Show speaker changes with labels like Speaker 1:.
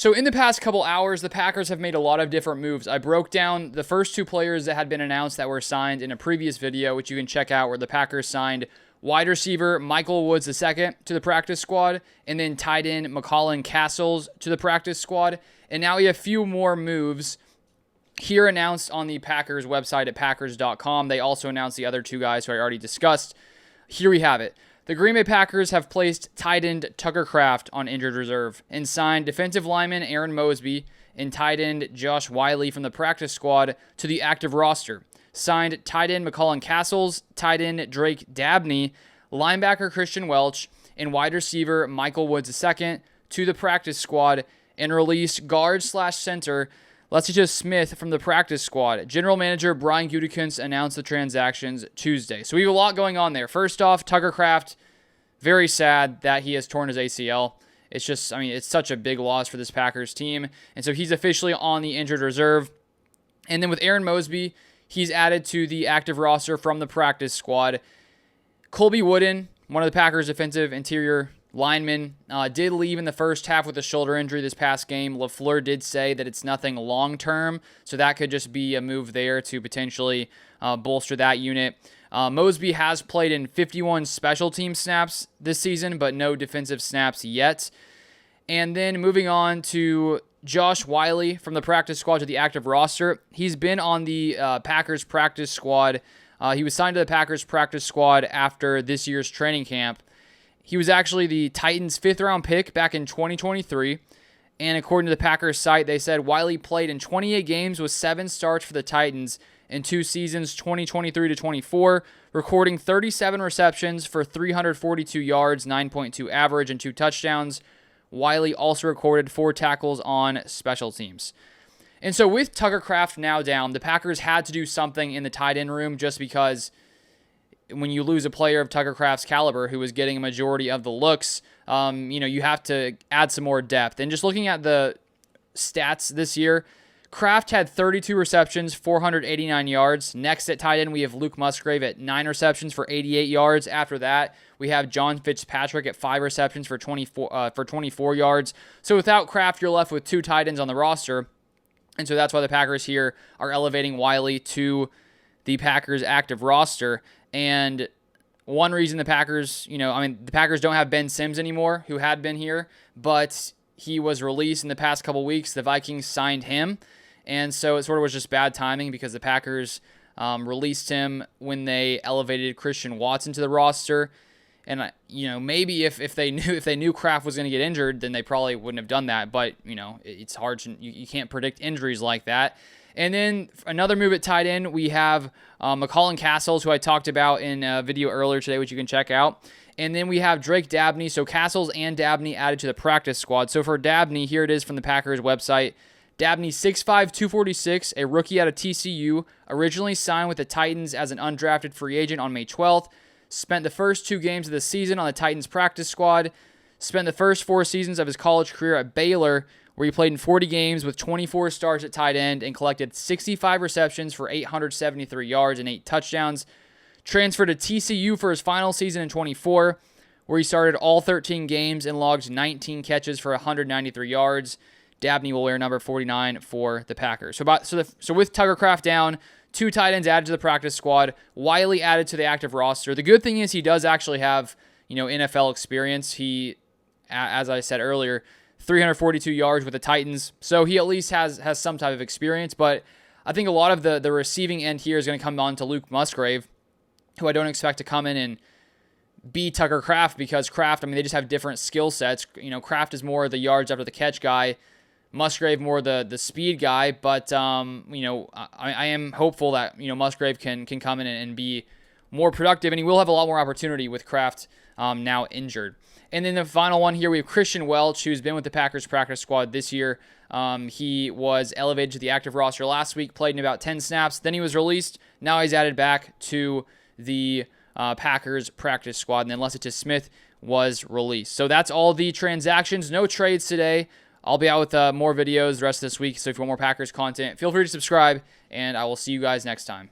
Speaker 1: So in the past couple hours, the Packers have made a lot of different moves. I broke down the first two players that had been announced that were signed in a previous video, which you can check out, where the Packers signed wide receiver Michael Woods II to the practice squad, and then tight end McCallan Castles to the practice squad. And now we have a few more moves here announced on the Packers website at Packers.com. They also announced the other two guys who I already discussed. Here we have it. The Green Bay Packers have placed tight end Tucker Kraft on injured reserve and signed defensive lineman Aaron Mosby and tight end Josh Whyle from the practice squad to the active roster. Signed tight end McCallan Castles, tight end Drake Dabney, linebacker Christian Welch, and wide receiver Michael Woods II to the practice squad, and released guard/center Lecitus Smith from the practice squad. General manager Brian Gutekunst announced the transactions Tuesday. So we have a lot going on there. First off, Tucker Kraft, very sad that he has torn his ACL. It's just, it's such a big loss for this Packers team. And so he's officially on the injured reserve. And then with Aaron Mosby, he's added to the active roster from the practice squad. Colby Wooden, one of the Packers' defensive interior linemen, did leave in the first half with a shoulder injury this past game. LaFleur did say that it's nothing long-term, so that could just be a move there to potentially bolster that unit. Mosby has played in 51 special team snaps this season, but no defensive snaps yet. And then moving on to Josh Whyle from the practice squad to the active roster. He's been on the Packers practice squad. He was signed to the Packers practice squad after this year's training camp. He was actually the Titans' 5th-round pick back in 2023, and according to the Packers site, they said Whyle played in 28 games with 7 starts for the Titans in 2 seasons, 2023 to 24, recording 37 receptions for 342 yards, 9.2 average, and 2 touchdowns. Whyle also recorded 4 tackles on special teams. And so with Tucker Kraft now down, the Packers had to do something in the tight end room just because when you lose a player of Tucker Kraft's caliber who was getting a majority of the looks, you have to add some more depth. And just looking at the stats this year, Kraft had 32 receptions, 489 yards. Next at tight end, we have Luke Musgrave at 9 receptions for 88 yards. After that, we have John Fitzpatrick at 5 receptions for 24 yards. So without Kraft, you're left with 2 tight ends on the roster. And so that's why the Packers here are elevating Whyle to the Packers active roster. And one reason the Packers, the Packers don't have Ben Sims anymore, who had been here, but he was released in the past couple weeks. The Vikings signed him. And so it sort of was just bad timing because the Packers released him when they elevated Christian Watson to the roster. And maybe if they knew Kraft was going to get injured, then they probably wouldn't have done that. But it's hard to you can't predict injuries like that. And then another move at tight end, we have McCallan Castles, who I talked about in a video earlier today, which you can check out. And then we have Drake Dabney. So Castles and Dabney added to the practice squad. So for Dabney, here it is from the Packers website. Dabney, 6'5", 246, a rookie out of TCU, originally signed with the Titans as an undrafted free agent on May 12th. Spent the first 2 games of the season on the Titans practice squad. Spent the first 4 seasons of his college career at Baylor, where he played in 40 games with 24 starts at tight end and collected 65 receptions for 873 yards and 8 touchdowns. Transferred to TCU for his final season in 24, where he started all 13 games and logged 19 catches for 193 yards. Dabney will wear number 49 for the Packers. So with Tucker Kraft down, 2 tight ends added to the practice squad, Whyle added to the active roster. The good thing is he does actually have, NFL experience. He, as I said earlier, 342 yards with the Titans. So he at least has some type of experience. But I think a lot of the receiving end here is going to come on to Luke Musgrave, who I don't expect to come in and be Tucker Kraft, because Kraft, they just have different skill sets. Kraft is more the yards after the catch guy. Musgrave more the speed guy. But, I am hopeful that, Musgrave can come in and be more productive. And he will have a lot more opportunity with Kraft now injured. And then the final one here, we have Christian Welch, who's been with the Packers practice squad this year. He was elevated to the active roster last week, played in about 10 snaps. Then he was released. Now he's added back to the Packers practice squad. And then Lecitus Smith was released. So that's all the transactions. No trades today. I'll be out with more videos the rest of this week. So if you want more Packers content, feel free to subscribe, and I will see you guys next time.